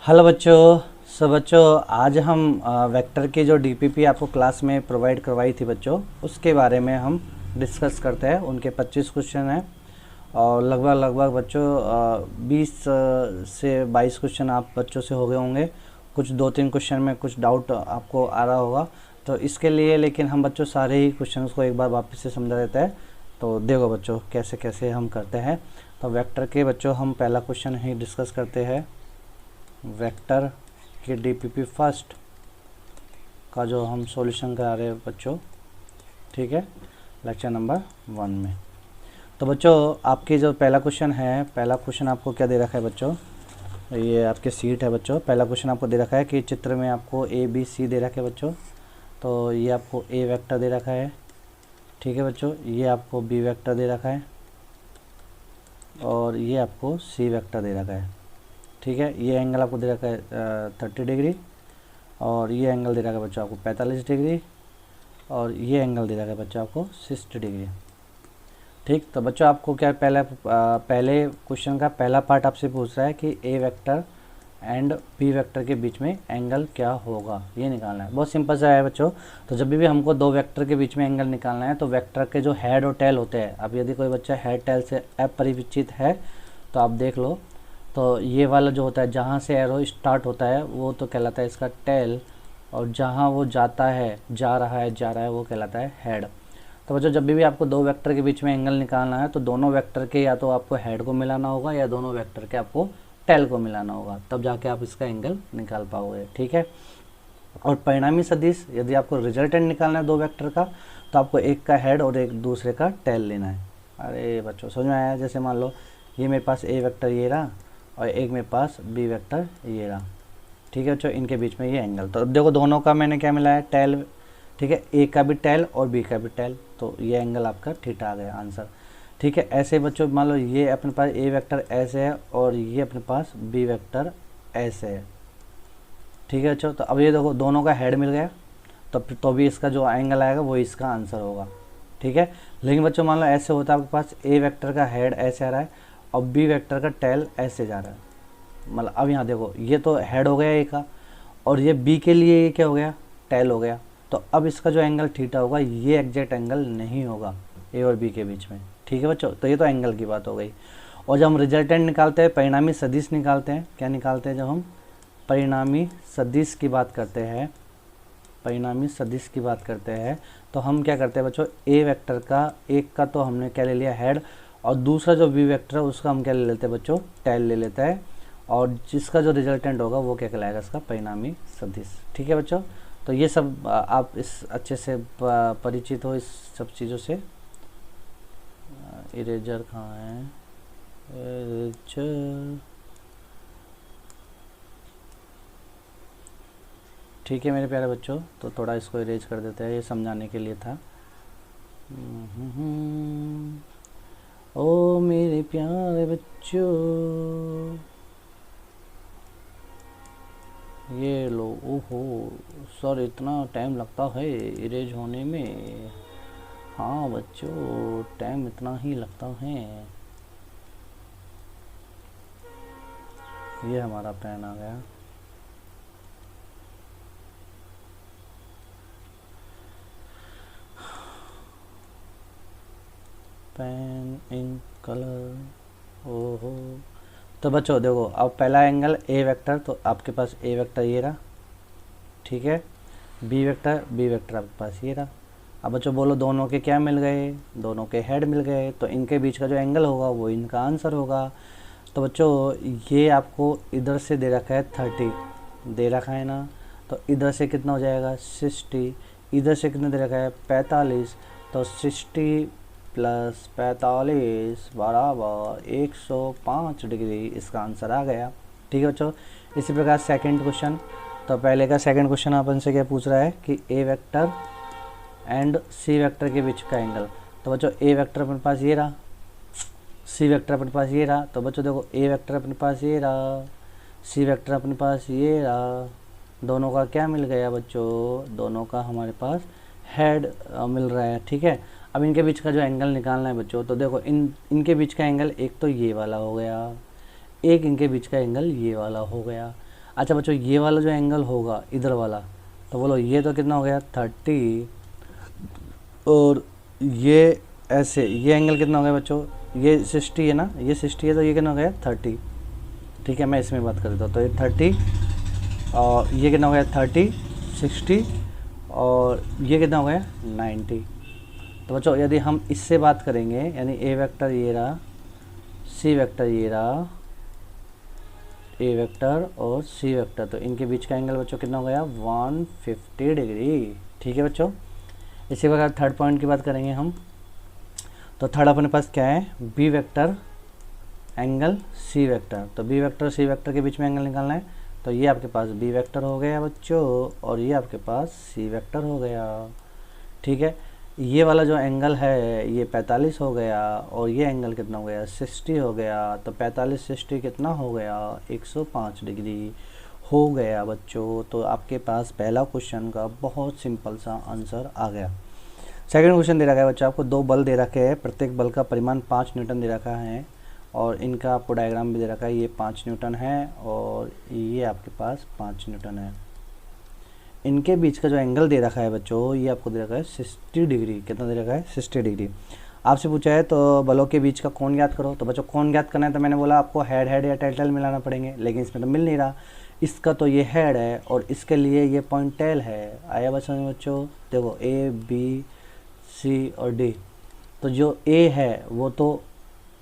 Hello बच्चों। बच्चों आज हम वेक्टर की जो डीपीपी आपको क्लास में प्रोवाइड करवाई थी बच्चों, उसके बारे में हम डिस्कस करते हैं। उनके 25 क्वेश्चन हैं और लगभग बच्चों 20 से 22 क्वेश्चन आप बच्चों से हो गए होंगे। कुछ 2-3 क्वेश्चन में कुछ डाउट आपको आ रहा होगा, तो इसके लिए लेकिन हम बच्चों सारे ही क्वेश्चन को एक बार वापस से समझा देते हैं। तो देखो बच्चों कैसे कैसे हम करते हैं। तो वेक्टर के बच्चों हम पहला क्वेश्चन ही डिस्कस करते हैं। वेक्टर के डीपीपी फर्स्ट का जो हम सॉल्यूशन करा रहे हैं बच्चों, ठीक है, लेक्चर नंबर 1 में। तो बच्चों आपकी जो पहला क्वेश्चन है, पहला क्वेश्चन आपको क्या दे रखा है बच्चों, ये आपके सीट है बच्चों। पहला क्वेश्चन आपको दे रखा है कि चित्र में आपको ए बी सी दे रखे है बच्चों। तो ये आपको ए वेक्टर दे रखा है, ठीक है बच्चों। ये आपको बी वेक्टर दे रखा है और ये आपको सी वेक्टर दे रखा है, ठीक है। ये एंगल आपको दे रखा है 30 डिग्री और ये एंगल दे रखा है बच्चों आपको 45 डिग्री और ये एंगल दे रखा है बच्चों आपको 60 डिग्री, ठीक। तो बच्चों आपको क्या पहले क्वेश्चन का पहला पार्ट आपसे पूछ रहा है कि a vector and B vector के बीच में एंगल क्या होगा, ये निकालना है। बहुत सिंपल सा है बच्चों। तो जब भी हमको दो वेक्टर के बीच में एंगल निकालना है तो वेक्टर के जो हेड और टेल होते हैं, अब यदि कोई बच्चा हेड टेल से अपरिचित है तो आप देख लो। तो ये वाला जो होता है जहाँ से एरो स्टार्ट होता है वो तो कहलाता है इसका टेल, और जहाँ वो जाता है जा रहा है वो कहलाता है हेड। तो बच्चों जब भी आपको दो वेक्टर के बीच में एंगल निकालना है तो दोनों वेक्टर के या तो आपको हेड को मिलाना होगा या दोनों वेक्टर के आपको टेल को मिलाना होगा, तब जाके आप इसका एंगल निकाल पाओगे, ठीक है। और परिणामी सदिश यदि आपको रिजल्टेंट निकालना है दो वेक्टर का तो आपको एक का हेड और एक दूसरे का टेल लेना है। अरे बच्चों समझ में आया? जैसे मान लो ये मेरे पास ए वेक्टर ये रहा और एक मेरे पास बी वेक्टर ये रहा, ठीक है बच्चों। इनके बीच में ये एंगल, तो अब देखो दोनों का मैंने क्या मिला है, टेल, ठीक है। ए का भी टेल और बी का भी टेल, तो ये एंगल आपका थीटा आ गया आंसर, ठीक है। ऐसे बच्चों मान लो ये अपने पास ए वेक्टर ऐसे है और ये अपने पास बी वेक्टर ऐसे है, ठीक है बच्चों। तो अब ये देखो दोनों का हेड मिल गया तो भी इसका जो एंगल आएगा वो इसका आंसर होगा, ठीक है। लेकिन बच्चों मान लो ऐसे होता है आपके पास ए वेक्टर का हेड ऐसे आ रहा है और बी वेक्टर का टेल ऐसे जा रहा है, मतलब अब यहाँ देखो ये तो हेड हो गया ए का और ये बी के लिए ये क्या हो गया, टेल हो गया। तो अब इसका जो एंगल थीटा होगा ये एग्जैक्ट एंगल नहीं होगा ए और बी के बीच में, ठीक है बच्चों। तो ये तो एंगल की बात हो गई। और जब हम रिजल्टेंट निकालते हैं, परिणामी सदिश निकालते हैं, क्या निकालते हैं जब हम परिणामी सदिश की बात करते हैं, परिणामी सदिश की बात करते हैं तो हम क्या करते हैं बच्चों, ए वेक्टर का एक का तो हमने क्या ले लिया हेड और दूसरा जो बी वेक्टर है उसका हम क्या ले लेते हैं बच्चों, टेल ले लेते हैं, और जिसका जो रिजल्टेंट होगा वो क्या कहलाएगा, इसका परिणामी सदिश, ठीक है बच्चों। तो ये सब आप इस अच्छे से परिचित हो इस सब चीज़ों से। इरेजर कहाँ है, इरेजर, ठीक है मेरे प्यारे बच्चों। तो थोड़ा इसको इरेज कर देते हैं, ये समझाने के लिए था। ओ मेरे प्यारे बच्चों, ये लो। ओहो सर इतना टाइम लगता है इरेज होने में? हाँ बच्चों टाइम इतना ही लगता है। ये हमारा पेन आ गया, पेन इंक कलर। ओहो तो बच्चों देखो अब पहला एंगल ए वेक्टर, तो आपके पास ए वेक्टर ये रहा, ठीक है। बी वेक्टर आपके पास ये रहा। अब बच्चों बोलो दोनों के क्या मिल गए, दोनों के हेड मिल गए, तो इनके बीच का जो एंगल होगा वो इनका आंसर होगा। तो बच्चों ये आपको इधर से दे रखा है 30 दे रखा है ना, तो इधर से कितना हो जाएगा 60, इधर से कितना दे रखा है 45, तो 60 प्लस 45 बराबर 105 डिग्री, इसका आंसर आ गया, ठीक है बच्चों। इसी प्रकार सेकंड क्वेश्चन, तो पहले का सेकंड क्वेश्चन अपन से क्या पूछ रहा है कि a vector and C vector के बीच का एंगल। तो बच्चों ए वेक्टर अपने पास ये रहा, सी वेक्टर अपने पास ये रहा, तो बच्चों देखो ए वेक्टर अपने पास ये रहा, सी वेक्टर अपने पास ये रहा, दोनों का क्या मिल गया बच्चों, दोनों का हमारे पास हेड मिल रहा है, ठीक है। अब इनके बीच का जो एंगल निकालना है बच्चों, तो देखो इनके बीच का एंगल एक तो ये वाला हो गया, एक इनके बीच का एंगल ये वाला हो गया। अच्छा बच्चों, ये वाला जो एंगल होगा इधर वाला, तो बोलो ये तो कितना हो गया 30, और ये ऐसे ये एंगल कितना हो गया बच्चों, ये 60 है ना, ये 60 है, तो ये कितना हो गया 30। ठीक है, मैं इसमें बात कर देता हूँ, तो ये 30 और ये कितना हो गया 30, 60 और ये कितना हो गया 90। तो बच्चों यदि हम इससे बात करेंगे, यानी ए वेक्टर ये रहा, सी वेक्टर ये रहा, ए वेक्टर और सी वेक्टर, तो इनके बीच का एंगल बच्चों कितना हो गया 150 डिग्री। ठीक है बच्चों, इसी प्रकार थर्ड पॉइंट की बात करेंगे हम। तो थर्ड अपने पास क्या है, B vector angle C vector. तो बी वेक्टर सी वेक्टर के बीच में एंगल निकालना है, तो ये आपके पास बी वेक्टर हो गया बच्चों और ये आपके पास सी वेक्टर हो गया। ठीक है, ये वाला जो एंगल है ये 45 हो गया और ये एंगल कितना हो गया 60 हो गया। तो 45 60 कितना हो गया 105 डिग्री हो गया बच्चों। तो आपके पास पहला क्वेश्चन का बहुत सिंपल सा आंसर आ गया। सेकंड क्वेश्चन दे रखा है बच्चों, आपको दो बल दे रखे हैं, प्रत्येक बल का परिमाण 5 न्यूटन दे रखा है और इनका आपको डायग्राम भी दे रखा है। ये 5 न्यूटन है और ये आपके पास 5 न्यूटन है। इनके बीच का जो एंगल दे रखा है बच्चों, ये आपको दे रखा है 60 डिग्री। कितना दे रखा है 60 डिग्री। आपसे पूछा है तो बलों के बीच का कोण ज्ञात करो। तो बच्चों कोण ज्ञात करना है तो मैंने बोला आपको हेड हेड या टेल टेल मिलाना पड़ेंगे, लेकिन इसमें तो मिल नहीं रहा। इसका तो ये हेड है और इसके लिए ये पॉइंट टेल है। आया बच्चों, देखो ए बी सी और डी। तो जो ए है वो तो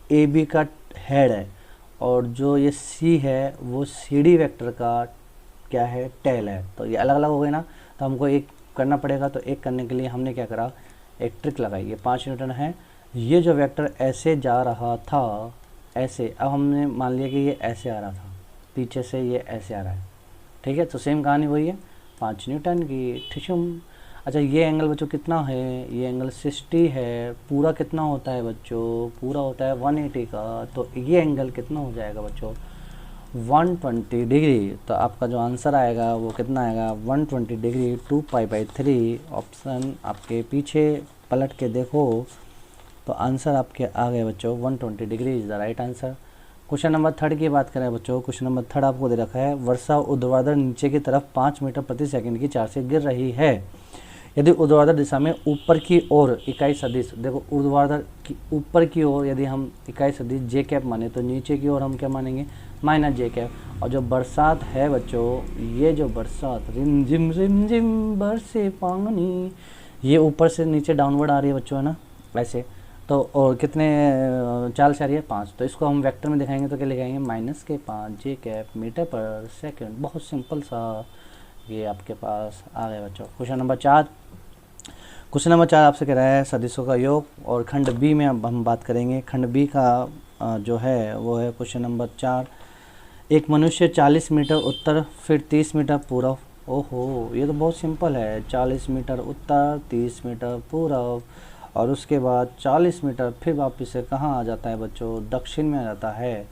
ए बी का हेड है और जो ये सी है वो सी डी वेक्टर का क्या है टेल है। तो ये अलग अलग हो गए ना, तो हमको एक करना पड़ेगा। तो एक करने के लिए हमने क्या करा, एक ट्रिक लगाई। ये 5 न्यूटन है, ये जो वेक्टर ऐसे जा रहा था ऐसे, अब हमने मान लिया कि ये ऐसे आ रहा था, पीछे से ये ऐसे आ रहा है। ठीक है, तो सेम कहानी वही है 5 न्यूटन की। ठिशुम। अच्छा, ये एंगल बच्चों कितना है, ये एंगल 60 है। पूरा कितना होता है बच्चों, पूरा होता है 180 का। तो ये एंगल कितना हो जाएगा बच्चों 120 डिग्री। तो आपका जो आंसर आएगा वो कितना आएगा 120 डिग्री 2π/3। ऑप्शन आपके पीछे पलट के देखो तो आंसर आपके आ गए बच्चों 120 degree is the right answer. Question number third की बात करें बच्चों, क्वेश्चन नंबर थर्ड आपको दे रखा है, वर्षा ऊर्ध्वाधर नीचे की तरफ 5 मीटर प्रति सेकंड की 4 से गिर रही है। यदि ऊर्ध्वाधर दिशा में ऊपर की ओर इकाई सदिश, देखो ऊर्ध्वाधर की ऊपर की ओर यदि हम इकाई सदिश जे कैप माने तो नीचे की ओर हम क्या मानेंगे माइनस जे कैप। और जो बरसात है बच्चों, ये जो बरसात रिम झिम बरसे पानी, ये ऊपर से नीचे डाउनवर्ड आ रही है बच्चों, है ना ऐसे। तो और कितने चाल से आ रही है 5। तो इसको हम वेक्टर में दिखाएंगे तो क्या लिखाएंगे -5 जे कैप मीटर पर सेकंड। बहुत सिंपल सा ये आपके पास आ गया बच्चों। क्वेश्चन नंबर 4, क्वेश्चन नंबर 4 आपसे कह रहा है सदिशों का योग, और खंड बी में अब हम बात करेंगे। खंड बी का जो है वो है क्वेश्चन नंबर 4, एक मनुष्य 40 मीटर उत्तर फिर 30 मीटर पूर्व। ओहो, ये तो बहुत सिंपल है। 40 मीटर उत्तर 30 मीटर पूर्व और उसके बाद 40 मीटर फिर वापस से कहाँ आ जाता है बच्चों, दक्षिण में आ जाता है।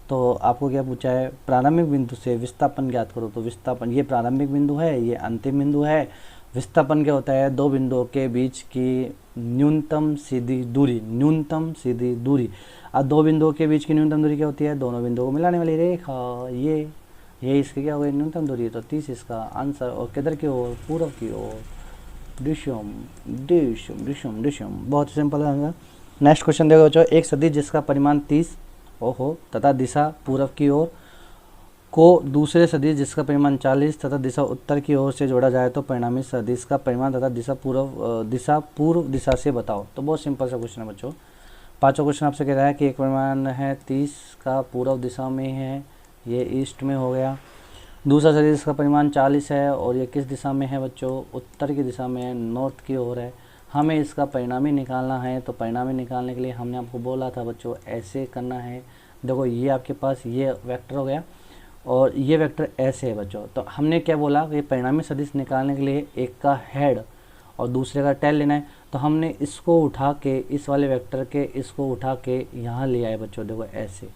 तो आपको क्या पूछा है, प्रारंभिक बिंदु से विस्थापन ज्ञात करो। तो विस्थापन, ये प्रारंभिक बिंदु है, ये अंतिम बिंदु है। विस्थापन क्या होता है, दो बिंदुओं के बीच की न्यूनतम सीधी दूरी, न्यूनतम सीधी दूरी। अब दो बिंदुओं के बीच की न्यूनतम दूरी क्या होती है, दोनों बिंदुओं को मिलाने वाली रेखा। ये इसकी क्या हो गई न्यूनतम दूरी। तो 30 इसका आंसर। और किधर की ओर, पूर्व की ओर। डिशम डिशम डिशम डिशम, बहुत सिंपल आंसर। नेक्स्ट क्वेश्चन देखो बच्चों, एक सदिश जिसका परिमाण 30 तथा दिशा पूर्व की ओर को दूसरे सदिश जिसका परिमाण 40 तथा दिशा उत्तर की ओर से जोड़ा जाए तो परिणामी सदिश का परिमाण तथा दिशा पूर्व दिशा से बताओ। तो बहुत सिंपल सा क्वेश्चन है बच्चों। पांचों क्वेश्चन आपसे कह रहा है कि एक परिमाण है 30 का पूर्व दिशा में है, ये ईस्ट में हो गया। दूसरा सदिश का परिमाण 40 है और ये किस दिशा में है बच्चों, उत्तर की दिशा में है, नॉर्थ की ओर है। हमें इसका परिणामी निकालना है। तो परिणामी निकालने के लिए हमने आपको बोला था बच्चों ऐसे करना है। देखो ये आपके पास ये वेक्टर हो गया और ये वेक्टर ऐसे है बच्चों। तो हमने क्या बोला कि परिणामी सदिश निकालने के लिए एक का हेड और दूसरे का टेल लेना है। तो हमने इसको उठा के, इस वाले वेक्टर के इसको उठा के यहाँ ले आए बच्चों। देखो ऐसे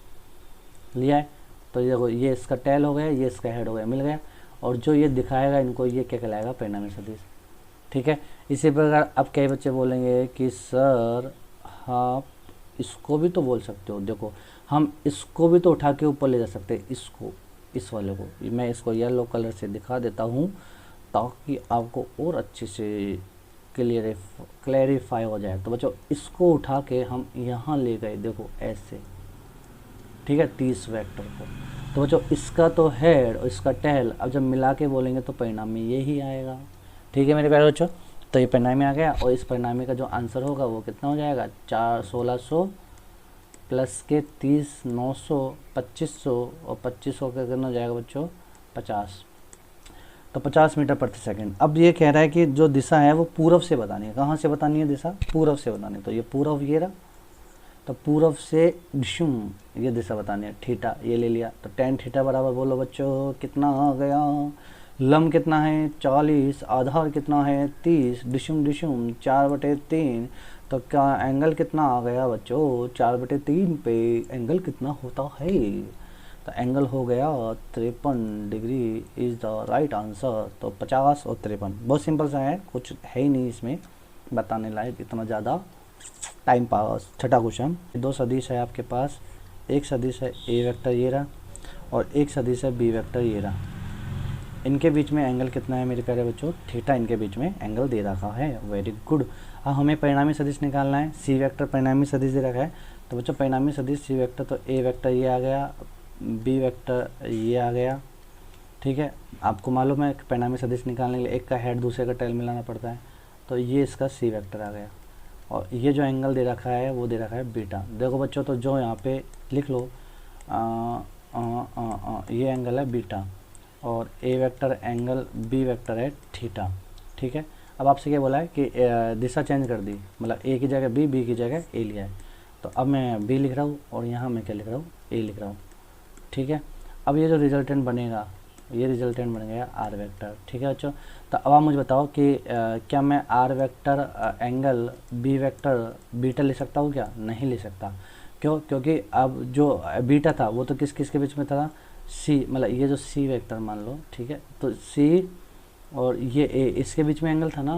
लिया है, तो देखो ये इसका टेल हो गया, ये इसका हेड हो गया, मिल गया। और जो ये दिखाएगा इनको, ये क्या कहलाएगा, परिणामी सदिश। ठीक है, इसी प्रकार अब कई बच्चे बोलेंगे कि सर आप इसको भी तो बोल सकते हो। देखो हम इसको भी तो उठा के ऊपर ले जा सकते हैं, इसको इस वाले को मैं इसको येलो कलर से दिखा देता हूँ ताकि आपको और अच्छे से क्लैरिफाई हो जाए। तो बच्चों इसको उठा के हम यहाँ ले गए, देखो ऐसे, ठीक है, 30 वेक्टर को। तो बच्चों इसका तो हेड और इसका टेल अब जब मिला के बोलेंगे तो परिणाम में यही आएगा। ठीक है मेरे प्यारे बच्चों, तो ये परिणाम में आ गया और इस परिणामी का जो आंसर होगा वो कितना हो जाएगा, 1600 प्लस के 30, 900, 2500 और 2500 का कितना हो जाएगा बच्चों, 50। तो 50 मीटर प्रति सेकंड। अब ये कह रहा है कि जो दिशा है वो पूर्व से बतानी है। कहाँ से बतानी है दिशा, पूर्व से बतानी है। तो ये पूर्व ये रहा, तो पूर्व से डिशुम ये दिशा बतानी है, थीटा ये ले लिया। तो tan थीटा बराबर बोलो बच्चों कितना आ गया, लंब कितना है 40, आधार कितना है 30, डिशुम डिशुम 4/3। तो क्या एंगल कितना आ गया बच्चों, 4/3 पे एंगल कितना होता है, तो एंगल हो गया 53 degree is the right answer. तो 50 और 53 बहुत सिंपल सा है, कुछ है ही नहीं इसमें बताने लायक इतना ज़्यादा टाइम पास। छठा क्वेश्चन, दो सदिश है आपके पास, एक सदिश है ए वेक्टर ये रहा और एक सदिश है बी वेक्टर ये रहा। इनके बीच में एंगल कितना है मेरे प्यारे बच्चों, थीटा इनके बीच में एंगल दे रखा है। Very good. अब हमें परिणामी सदिश निकालना है, सी वेक्टर परिणामी सदिश दे रखा है। तो बच्चों परिणामी सदिश सी वेक्टर, तो ए वेक्टर ये आ गया, बी वेक्टर ये आ गया। ठीक है, आपको मालूम है कि परिणामी सदिश निकालने के लिए एक का हेड दूसरे का टेल मिलाना पड़ता है। तो ये इसका सी वेक्टर आ गया और ये जो एंगल दे रखा है वो दे रखा है बीटा। देखो बच्चों, तो जो यहाँ पे लिख लो ये एंगल है बीटा और ए वेक्टर एंगल बी वेक्टर है थीटा। ठीक है, अब आपसे क्या बोला है कि दिशा चेंज कर दी, मतलब ए की जगह बी, बी की जगह ए लिया है। तो अब मैं बी लिख रहा हूँ और यहाँ मैं क्या लिख रहा हूँ, ए लिख रहा हूँ। ठीक है, अब ये जो रिजल्टेंट बनेगा ये रिजल्टेंट बन गया आर वेक्टर। ठीक है बच्चों, तो अब आप मुझे बताओ कि क्या मैं R vector angle B vector beta ले सकता हूँ क्या, नहीं ले सकता। क्यों, क्योंकि अब जो बीटा था वो तो किस किस के बीच में था, सी, मतलब ये जो सी वेक्टर मान लो, ठीक है, तो सी और ये ए इसके बीच में एंगल था ना,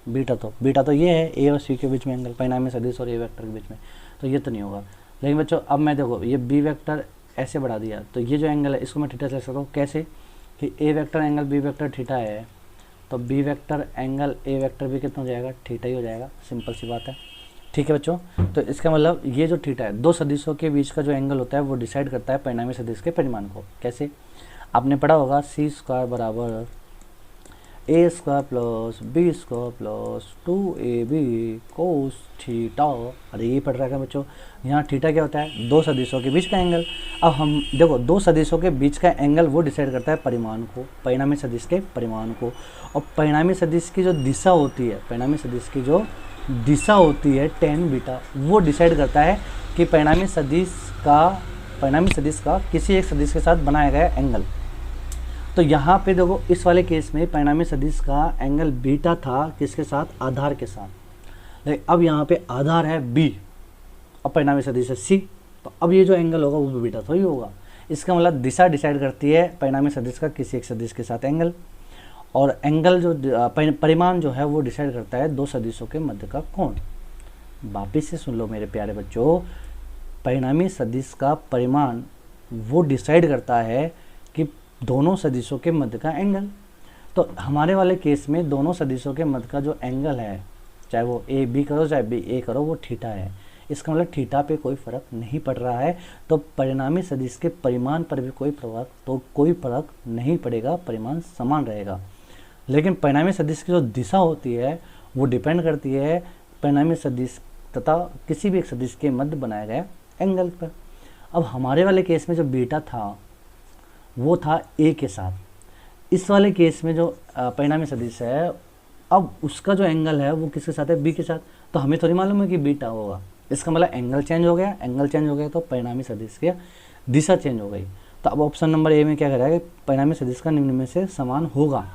बीटा तो ये है, ए और सी के बीच में एंगल, परिणामी सदिश और ए वेक्टर के बीच में, तो ये तो नहीं होगा। लेकिन बच्चों अब मैं देखो ये बी वेक्टर ऐसे बढ़ा दिया तो ये जो एंगल है इसको मैं थीटा से लिख सकता हूँ। कैसे कि a vector angle B vector theta है, तो B vector angle a vector भी कितना हो जाएगा, थीटा ही हो जाएगा। सिंपल सी बात है। ठीक है बच्चों, तो इसका मतलब ये जो थीटा है, दो सदिशों के बीच का जो एंगल होता है वो डिसाइड करता है परिणामी सदिश के परिमाण को। कैसे, आपने पढ़ा होगा सी स्क्वायर बराबर a square plus b square plus 2ab cos theta. अरे ये पढ़ रहा है बच्चों, यहाँ थीटा क्या होता है, दो सदिशों के बीच का एंगल। अब हम देखो दो सदिशों के बीच का एंगल वो डिसाइड करता है परिमाण को, परिणामी सदिश के परिमाण को। और परिणामी सदिश की जो दिशा होती है, परिणामी सदिश की जो दिशा होती है tan बीटा, वो डिसाइड करता है कि परिणामी सदिश का किसी एक सदिश के साथ बनाया गया एंगल। तो यहाँ पे देखो इस वाले केस में परिणामी सदिश का एंगल बीटा था किसके साथ, आधार के साथ। लेकिन अब यहाँ पे आधार है बी और परिणामी सदिश है सी, तो अब ये जो एंगल होगा वो बीटा थोड़ी होगा। इसका मतलब दिशा डिसाइड करती है परिणामी सदिश का किसी एक सदिश के साथ एंगल, और एंगल जो परिमाण जो है वो डिसाइड करता है दो सदिशों के मध्य का कोण। वापिस से सुन लो मेरे प्यारे बच्चों, परिणामी सदिश का परिमाण वो डिसाइड करता है कि दोनों सदिशों के मध्य का एंगल। तो हमारे वाले केस में दोनों सदिशों के मध्य का जो एंगल है, चाहे वो ए बी करो चाहे बी ए करो, वो थीटा है। इसका मतलब थीटा पे कोई फर्क नहीं पड़ रहा है, तो परिणामी सदिश के परिमाण पर भी कोई फर्क नहीं पड़ेगा, परिमाण समान रहेगा। लेकिन परिणामी सदिश की जो दिशा होती है वो डिपेंड करती है परिणामी सदिश तथा किसी भी एक सदिश के मध्य बनाया गया एंगल पर। अब हमारे वाले केस में जो बीटा था वो था ए के साथ। इस वाले केस में जो परिणामी सदिश है, अब उसका जो एंगल है वो किसके साथ है, बी के साथ। तो हमें थोड़ी मालूम है कि बीटा होगा। इसका मतलब एंगल चेंज हो गया, तो परिणामी सदिश की दिशा चेंज हो गई। तो अब ऑप्शन नंबर ए में क्या करेगा कि परिणामी सदिश का निम्न में से समान होगा।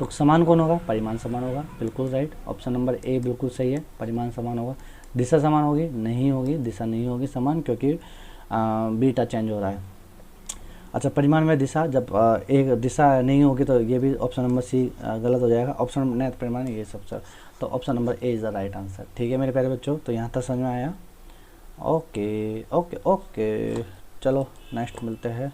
तो समान कौन होगा, परिमाण समान होगा। बिल्कुल राइट, ऑप्शन नंबर ए बिल्कुल सही है, परिमाण समान होगा। दिशा समान होगी, नहीं होगी, दिशा नहीं होगी समान, क्योंकि बीटा चेंज हो रहा है। अच्छा, परिमाण में दिशा, जब एक दिशा नहीं होगी तो ये भी ऑप्शन नंबर सी गलत हो जाएगा। ऑप्शन नहीं, परिमाण ये सब सर, तो option number A is the right answer. ठीक है मेरे प्यारे बच्चों, तो यहाँ तक समझ में आया। ओके ओके ओके, चलो नेक्स्ट मिलते हैं।